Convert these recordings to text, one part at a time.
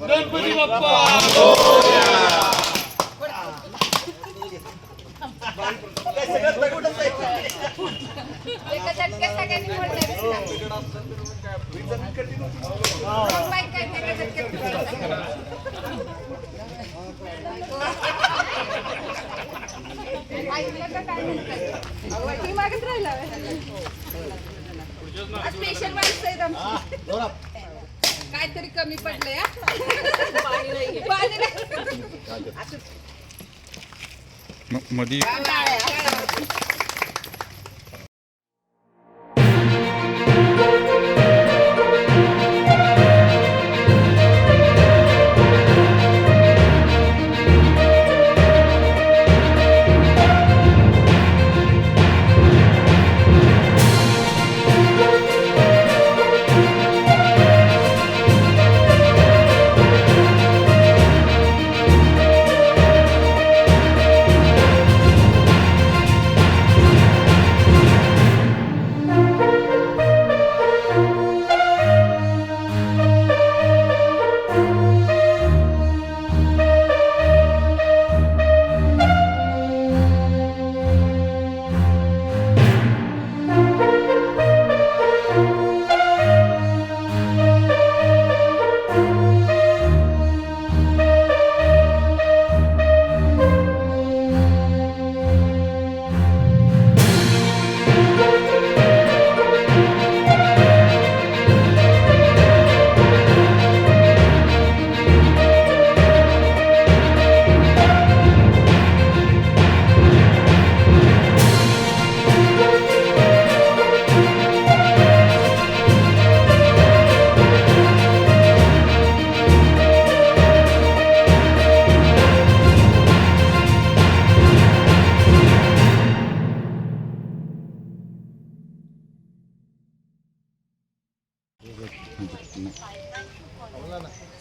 गणपती बाप्पा एका झटक्यात सगळ्यांनी बोलले मागत राहिला स्पेशल माणसं आहेत आमची काहीतरी कमी पडलंय पाणी मध्ये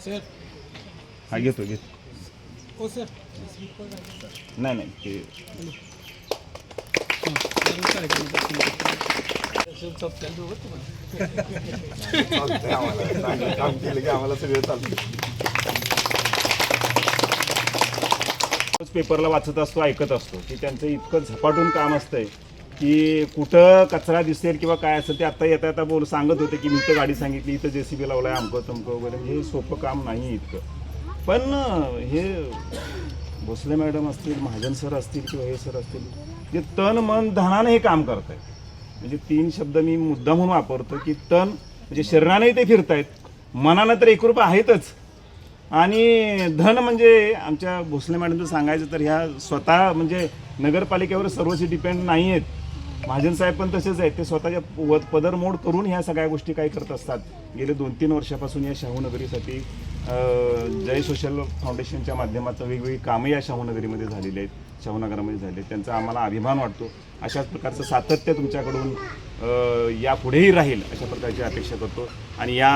सर हा घेतो हो सर नाही नाही ते आम्हाला सगळं चालतं. पेपरला वाचत असतो ऐकत असतो की त्यांचं इतकं झपाटून काम असतंय की कुठं कचरा दिसेल किंवा काय असेल ते आता येता येता सांगत होते की मी इथं गाडी सांगितली इथं JCB लावलाय अमकं तमकं वगैरे. हे सोपं काम नाही इतकं. पण हे भोसले मॅडम असतील महाजन सर असतील किंवा हे सर असतील जे तन मन धनानं हे काम करत आहेत. म्हणजे 3 शब्द मी मुद्दा म्हणून वापरतो की तन म्हणजे शरीरानेही ते फिरतायत मनानं तर एकरूप आहेतच आणि धन म्हणजे आमच्या भोसले मॅडमचं सांगायचं तर ह्या स्वतः म्हणजे नगरपालिकेवर सर्वस्वी डिपेंड नाही आहेत. महाजन साहेब पण तसेच आहेत. ते स्वतःच्या पदरमोड करून ह्या सगळ्या गोष्टी काय करत असतात. गेले 2-3 वर्षापासून या शाहूनगरीसाठी जय सोशल फाउंडेशनच्या माध्यमातून वेगवेगळी कामं या शाहूनगरीमध्ये झालेली आहेत शाहूनगरामध्ये झाले. त्यांचा आम्हाला अभिमान वाटतो. अशाच प्रकारचं सातत्य तुमच्याकडून यापुढेही राहील अशा प्रकारची अपेक्षा करतो. आणि या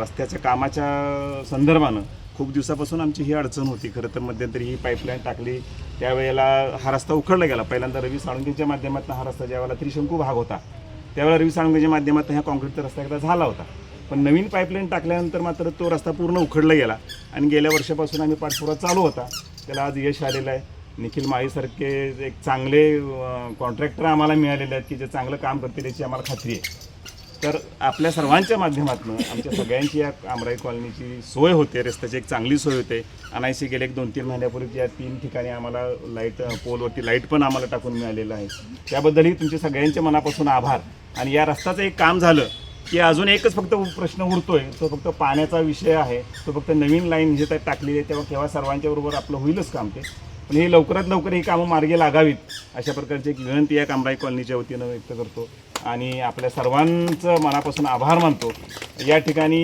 रस्त्याच्या कामाच्या संदर्भानं खूप दिवसापासून आमची ही अडचण होती. खरं तर मध्यंतरी ही पाईपलाईन टाकली त्यावेळेला हा रस्ता उखडला गेला. पहिल्यांदा रवी साळुंकेच्या माध्यमातून हा रस्ता ज्यावेळेला त्रिशंकू भाग होता त्यावेळेला रवी साळुंकेच्या माध्यमातून ह्या कॉन्क्रीटचा रस्ता एकदा झाला होता. पण नवीन पाईपलाईन टाकल्यानंतर मात्र तो रस्ता पूर्ण उखडला गेला आणि गेल्या वर्षापासून आम्ही पाठपुरावा चालू होता. त्याला आज यश आलेलं आहे. निखिल माळीसारखे एक चांगले कॉन्ट्रॅक्टर आम्हाला मिळालेले आहेत की जे चांगलं काम करतील याची आम्हाला खात्री आहे. तर आपल्या सर्वांच्या माध्यमातून आमच्या सगळ्यांची या आमराई कॉलनीची सोय होते. रस्त्याची एक चांगली सोय होते. अनायसे गेले 1-2-3 महिन्यापूर्वी या 3 ठिकाणी आम्हाला लाईट पोलवरती लाईट पण आम्हाला टाकून मिळालेलं आहे. त्याबद्दलही तुमचे सगळ्यांचे मनापासून आभार. आणि या रस्त्याचं एक काम झालं की अजून एकच फक्त प्रश्न उरतोय तो फक्त पाण्याचा विषय आहे. तो फक्त नवीन लाईन जे टाकलेली आहे तेव्हा केव्हा सर्वांच्या बरोबर आपलं होईलच काम ते. पण हे लवकरात लवकर ही कामं मार्गी लागावीत अशा प्रकारची एक विनंती या आमराई कॉलनीच्या वतीनं व्यक्त करतो आणि आपल्या सर्वांचं मनापासून आभार मानतो. या ठिकाणी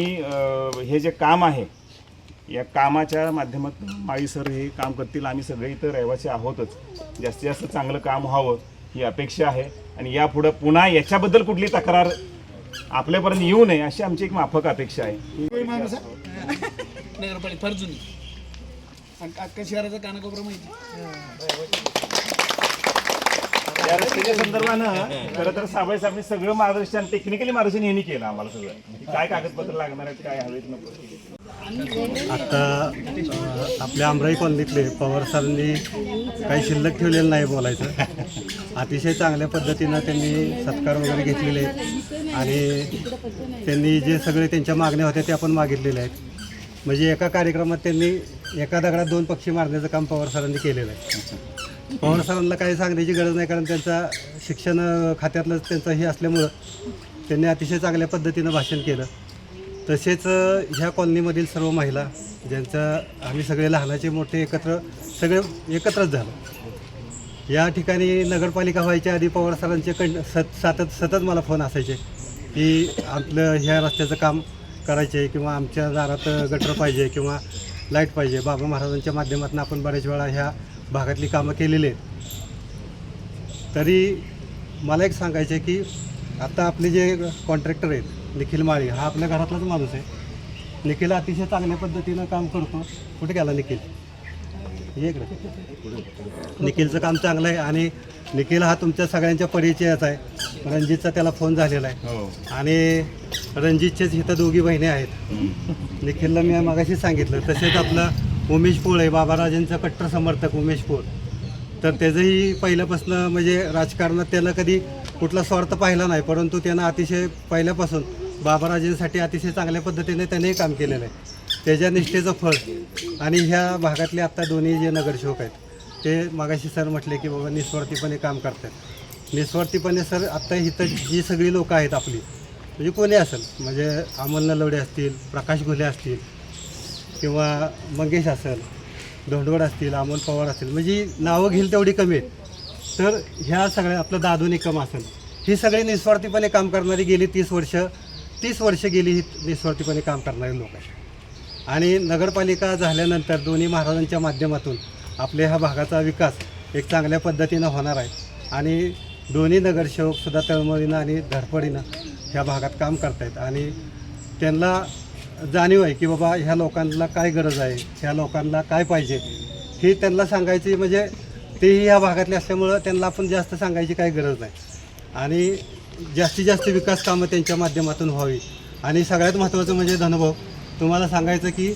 हे जे काम आहे या कामाच्या माध्यमातून माळी सर हे काम करतील. आम्ही सगळे इथं रहिवासी आहोतच. जास्तीत जास्त चांगलं काम व्हावं ही अपेक्षा आहे आणि यापुढं पुन्हा याच्याबद्दल कुठली तक्रार आपल्यापर्यंत येऊ नये अशी आमची एक माफक अपेक्षा आहे. नगरपालिका फार जुनी अख्ख्या शहराचा कानाकोपरा माहिती. या रस्त्याच्या संदर्भानं खरं तर साहेब साहेबांनी सगळं मार्गदर्शन टेक्निकली मार्गदर्शन यांनी केलं आम्हाला सगळं काय कागदपत्र लागणार आहेत काय हवेत नको आता आपल्या आमराई कॉलनीतले पवार सरांनी काही शिल्लक ठेवलेलं नाही बोलायचं. अतिशय चांगल्या पद्धतीनं त्यांनी सत्कार वगैरे घेतलेले आहेत आणि त्यांनी जे सगळे त्यांच्या मागण्या होत्या त्या पण मागितलेल्या आहेत. म्हणजे एका कार्यक्रमात त्यांनी एका दगडात 2 पक्षी मारण्याचं काम पवार सरांनी केलेलं आहे. पवार सरांना काही सांगण्याची गरज नाही, कारण त्यांचा शिक्षण खात्यातलं त्यांचं हे असल्यामुळं त्यांनी अतिशय चांगल्या पद्धतीनं भाषण केलं. तसेच ह्या कॉलनीमधील सर्व महिला ज्यांचं आम्ही सगळे लहानाचे मोठे सगळे एकत्रच झालो. या ठिकाणी नगरपालिका व्हायच्या आधी पवार सरांचे सतत मला फोन असायचे की आपलं ह्या रस्त्याचं काम करायचे किंवा आमच्या दारात गटर पाहिजे किंवा लाईट पाहिजे. बाबा महाराजांच्या माध्यमातून आपण बऱ्याच वेळा ह्या भागातली कामं केलेली आहेत. तरी मला एक सांगायचं आहे की आता आपले जे कॉन्ट्रॅक्टर आहेत निखिल माळी हा आपल्या घरातलाच माणूस आहे. निखिल अतिशय चांगल्या पद्धतीनं काम करतो. कुठे गेला निखिल? ये इकडे. निखिलचं काम चांगलं आहे आणि निखिल हा तुमच्या सगळ्यांच्या परिचयाचा आहे. रणजितचा त्याला फोन झालेला आहे आणि रणजितचेच इथं 2 बहिणी आहेत. निखिलला मी मागाशी सांगितलं. तसेच आपलं उमेश पोळ आहे, बाबाराजांचा कट्टर समर्थक उमेश पोळ. तर त्याचंही पहिल्यापासून म्हणजे राजकारणात त्यानं कधी कुठला स्वार्थ पाहिला नाही, परंतु त्यानं अतिशय पहिल्यापासून बाबाराजांसाठी अतिशय चांगल्या पद्धतीने त्यानेही काम केलेलं आहे. त्याच्या निष्ठेचं फळ आणि ह्या भागातले आत्ता दोन्ही जे नगरसेवक आहेत ते मागाशी सर म्हटले की बाबा निस्वार्थीपणे काम करतात. निस्वार्थीपणे सर आत्ता इथं जी सगळी लोकं आहेत आपली म्हणजे कोणी असेल म्हणजे अमोल नलवडे असतील, प्रकाश घुले असतील किंवा मंगेश असेल, धोंडवड असतील, अमोल पवार असतील, म्हणजे नावं घेईल तेवढी कमी आहेत. तर ह्या सगळ्या आपलं दादू निकम असेल, ही सगळी निस्वार्थीपणे काम करणारी गेली 30 वर्ष गेली ही निस्वार्थीपणे काम करणारी लोक आहेत. आणि नगरपालिका झाल्यानंतर दोन्ही महाराजांच्या माध्यमातून आपल्या ह्या भागाचा विकास एक चांगल्या पद्धतीनं होणार आहे आणि दोन्ही नगरसेवकसुद्धा तळमळीनं आणि धडपडीनं ह्या भागात काम करत आहेत आणि त्यांना जाणीव आहे की बाबा ह्या लोकांना काय गरज आहे, ह्या लोकांना काय पाहिजे हे त्यांना सांगायची. म्हणजे तेही ह्या भागातले असल्यामुळं त्यांना आपण जास्त सांगायची काही गरज नाही आणि जास्तीत जास्त विकास कामं त्यांच्या माध्यमातून व्हावी. आणि सगळ्यात महत्त्वाचं म्हणजे धनुभाऊ तुम्हाला सांगायचं की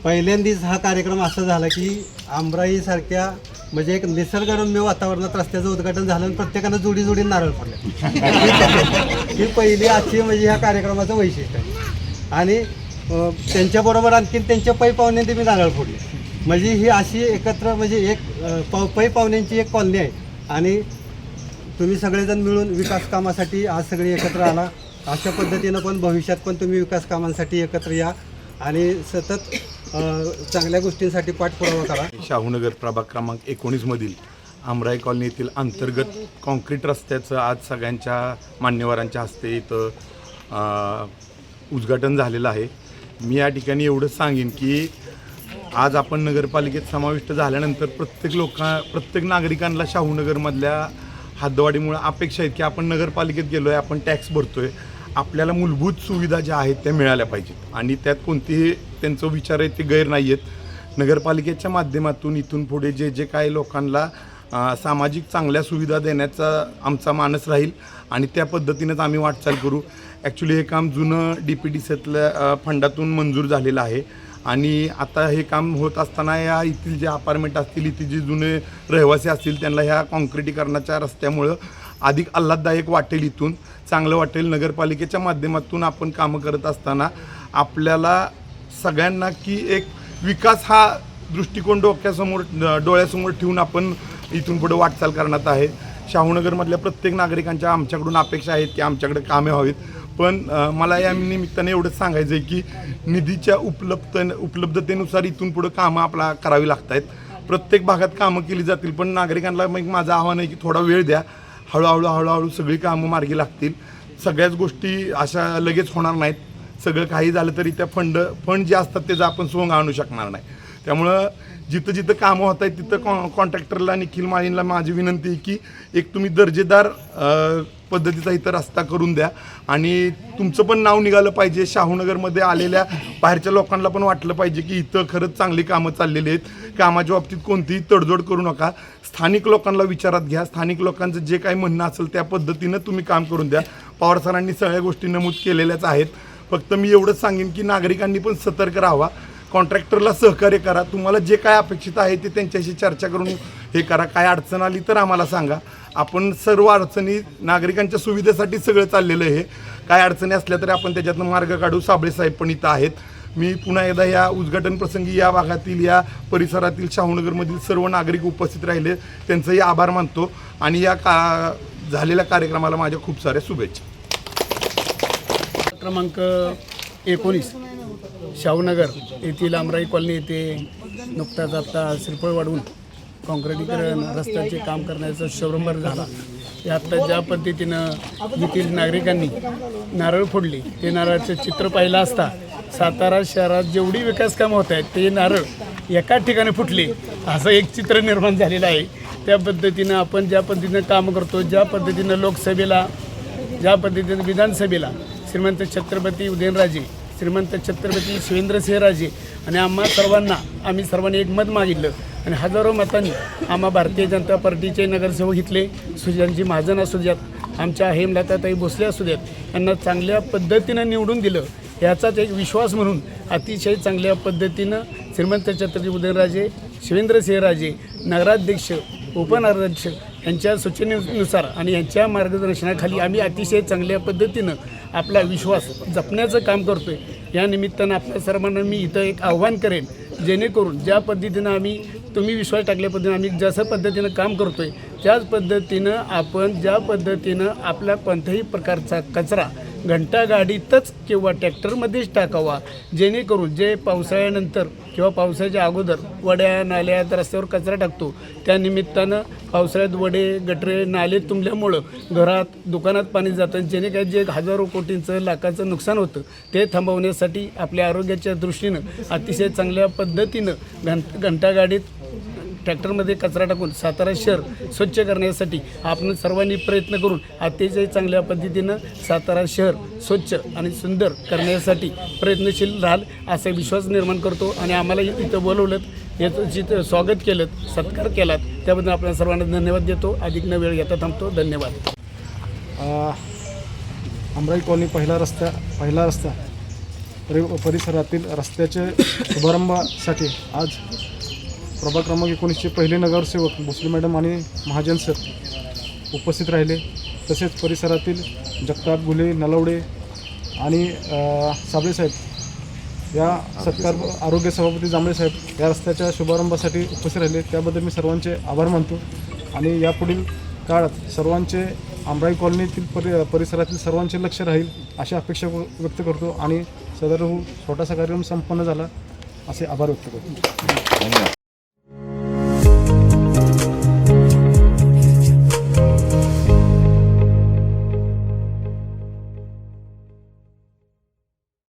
पहिल्यांदाच हा कार्यक्रम असा झाला की आमराईसारख्या म्हणजे एक निसर्गरम्य वातावरणात रस्त्याचं उद्घाटन झालं आणि प्रत्येकानं जोडी नारळ फोडले. ही पहिली आजची म्हणजे ह्या कार्यक्रमाचं वैशिष्ट्य आहे. आणि त्यांच्याबरोबर आणखीन त्यांच्या पै पाहुण्यांनी मी नारळ फोडले. म्हणजे ही अशी एकत्र म्हणजे एक पै पाहुण्यांची एक कॉलनी आहे आणि तुम्ही सगळेजण मिळून विकास कामासाठी आज सगळे एकत्र आला. अशा पद्धतीनं पण भविष्यात पण तुम्ही विकास कामांसाठी एकत्र या आणि सतत चांगल्या गोष्टींसाठी पाठपुरावा करा. शाहूनगर प्रभाग क्रमांक 19मधील आमराई कॉलनी येथील अंतर्गत कॉन्क्रीट रस्त्याचं आज सगळ्यांच्या मान्यवरांच्या हस्ते इथं उद्घाटन झालेलं आहे. मी या ठिकाणी एवढंच सांगेन की आज आपण नगरपालिकेत समाविष्ट झाल्यानंतर प्रत्येक नागरिकांना शाहूनगरमधल्या हद्दवाढीमुळे अपेक्षा आहेत की आपण नगरपालिकेत गेलो आहे, आपण टॅक्स भरतो आहे, आपल्याला मूलभूत सुविधा ज्या आहेत त्या मिळाल्या पाहिजेत आणि त्यात कोणतेही त्यांचं विचार आहेत ते गैर नाही आहेत. नगरपालिकेच्या माध्यमातून इथून पुढे जे काही लोकांना सामाजिक चांगल्या सुविधा देण्याचा आमचा मानस राहील आणि त्या पद्धतीनेच आम्ही वाटचाल करू. ॲक्च्युली हे काम जुनं DPDCतल्या फंडातून मंजूर झालेलं आहे आणि आता हे काम होत असताना या इथील जे अपार्टमेंट असतील, इथे जे जुने रहिवासी असतील त्यांना ह्या काँक्रिटीकरणाच्या रस्त्यामुळं अधिक आल्हाददायक वाटेल, इथून चांगलं वाटेल. नगरपालिकेच्या माध्यमातून आपण कामं करत असताना आपल्याला सगळ्यांना की एक विकास हा दृष्टिकोन डोळ्यासमोर ठेवून आपण इथून पुढे वाटचाल करण्यात आहे. शाहूनगरमधल्या प्रत्येक नागरिकांच्या आमच्याकडून अपेक्षा आहेत की आमच्याकडे कामे व्हावीत. पण मला या निमित्ताने एवढंच सांगायचं आहे की निधीच्या उपलब्धतेनुसार इथून पुढं कामं आपल्याला करावी लागत आहेत. प्रत्येक भागात कामं केली जातील, पण नागरिकांना मग माझं आव्हान आहे की थोडा वेळ द्या. हळूहळू सगळी कामं मार्गी लागतील. सगळ्याच गोष्टी अशा लगेच होणार नाहीत. सगळं काही झालं तरी त्या फंड जे असतात त्याचा आपण सोंग आणू शकणार नाही. त्यामुळं जिथं जिथं कामं होत आहेत तिथं कॉन्ट्रॅक्टरला निखिल माळींना माझी विनंती आहे की एक तुम्ही दर्जेदार पद्धतीचा इथं रस्ता करून द्या आणि तुमचं पण नाव निघालं पाहिजे. शाहूनगरमध्ये आलेल्या बाहेरच्या लोकांना पण वाटलं पाहिजे की इथं खरंच चांगली कामं चाललेली आहेत. कामाच्या बाबतीत कोणतीही तडजोड करू नका. स्थानिक लोकांना विचारात घ्या. स्थानिक लोकांचं जे काही म्हणणं असेल त्या पद्धतीनं तुम्ही काम करून द्या. पवार सरांनी सगळ्या गोष्टी नमूद केलेल्याच आहेत. फक्त मी एवढंच सांगेन की नागरिकांनी पण सतर्क राहावा. कॉन्ट्रॅक्टरला सहकार्य करा. तुम्हाला जे काय अपेक्षित आहे ते त्यांच्याशी चर्चा करून हे करा. काय अडचण आली तर आम्हाला सांगा. आपण सर्व अडचणी नागरिकांच्या सुविधेसाठी सगळं चाललेलं आहे. काय अडचणी असल्या तरी आपण त्याच्यातनं मार्ग काढू. साबळे साहेब पण इथं आहेत. मी पुन्हा एकदा या उद्घाटन प्रसंगी या भागातील या परिसरातील शाहूनगरमधील सर्व नागरिक उपस्थित राहिले त्यांचंही आभार मानतो आणि या झालेल्या कार्यक्रमाला माझ्या खूप साऱ्या शुभेच्छा. क्रमांक 19 शाहूनगर येथील आमराई कॉलनी येथे नुकताच आता श्रीफळ वाढवून काँक्रिटीकरण रस्त्याचे काम करण्याचा शुभारंभ झाला. आता ज्या पद्धतीनं येथील नागरिकांनी नारळ फोडले ते नारळाचं चित्र पाहिलं असता सातारा शहरात जेवढी विकास कामं होत आहेत ते नारळ एका ठिकाणी फुटले असं एक चित्र निर्माण झालेलं आहे. त्या पद्धतीनं आपण ज्या पद्धतीनं काम करतो, ज्या पद्धतीनं लोकसभेला, ज्या पद्धतीनं विधानसभेला श्रीमंत छत्रपती उदयनराजे, श्रीमंत छत्रपती शिवेंद्रसिंहराजे आणि आम्ही सर्वांनी एक मत मागितलं आणि हजारो मतांनी आम्हा भारतीय जनता पार्टीचे नगरसेवक घेतले. सुजानजी महाजन असू द्यात, आमच्या हेमलताताई भोसले असू द्यात, यांना चांगल्या पद्धतीनं निवडून दिलं. याचाच एक विश्वास म्हणून अतिशय चांगल्या पद्धतीनं श्रीमंत छत्रपती उदयनराजे, शिवेंद्रसिंहराजे, नगराध्यक्ष, उपनगराध्यक्ष यांच्या सूचनेनुसार आणि यांच्या मार्गदर्शनाखाली आम्ही अतिशय चांगल्या पद्धतीनं आपला विश्वास जपण्याचं काम करतो आहे. या निमित्तानं आपल्या सर्वांना मी इथं एक आव्हान करेन, जेणेकरून ज्या पद्धतीनं तुम्ही विश्वास टाकल्या पद्धतीनं आम्ही जसं पद्धतीनं काम करतो आहे त्याच पद्धतीनं आपण ज्या पद्धतीनं आपला कोणत्याही प्रकारचा कचरा घंटागाडीतच किंवा ट्रॅक्टरमध्येच टाकावा, जेणेकरून जे पावसाळ्यानंतर किंवा पावसाच्या अगोदर वड्या नाल्यात रस्त्यावर कचरा टाकतो त्या निमित्तानं पावसाळ्यात वडे गटरे नाले तुंबल्यामुळं घरात दुकानात पाणी जातं, जेणे काय जे हजारो कोटींचं लाखाचं नुकसान होतं ते थांबवण्यासाठी आपल्या आरोग्याच्या दृष्टीनं अतिशय चांगल्या पद्धतीनं घंटागाडीत ट्रॅक्टरमध्ये कचरा टाकून सातारा शहर स्वच्छ करण्यासाठी आपण सर्वांनी प्रयत्न करून अतिशय चांगल्या पद्धतीनं सातारा शहर स्वच्छ आणि सुंदर करण्यासाठी प्रयत्नशील राहाल असा विश्वास निर्माण करतो. आणि आम्हाला इथं बोलवलं, याचं जिथं स्वागत केलं, सत्कार केलात त्याबद्दल आपल्या सर्वांना धन्यवाद देतो. अधिक न वेळ घेता थांबतो. धन्यवाद. आमराई कॉलनी पहिला रस्ता परिसरातील रस्त्याच्या शुभारंभासाठी आज प्रभाग क्रमांक 19चे पहिले नगरसेवक भोसले मॅडम आणि महाजन सर उपस्थित राहिले. तसेच परिसरातील जगताप गुले, नलवडे आणि साबळे साहेब या सत्कार आरोग्य सभापती जांभळे साहेब या रस्त्याच्या शुभारंभासाठी उपस्थित राहिले. त्याबद्दल मी सर्वांचे आभार मानतो आणि यापुढील काळात सर्वांचे आमराई कॉलनीतील परिसरातील सर्वांचे लक्ष राहील अशी अपेक्षा व्यक्त करतो आणि सदर छोटासा कार्यक्रम संपन्न झाला असे आभार व्यक्त करतो. धन्यवाद.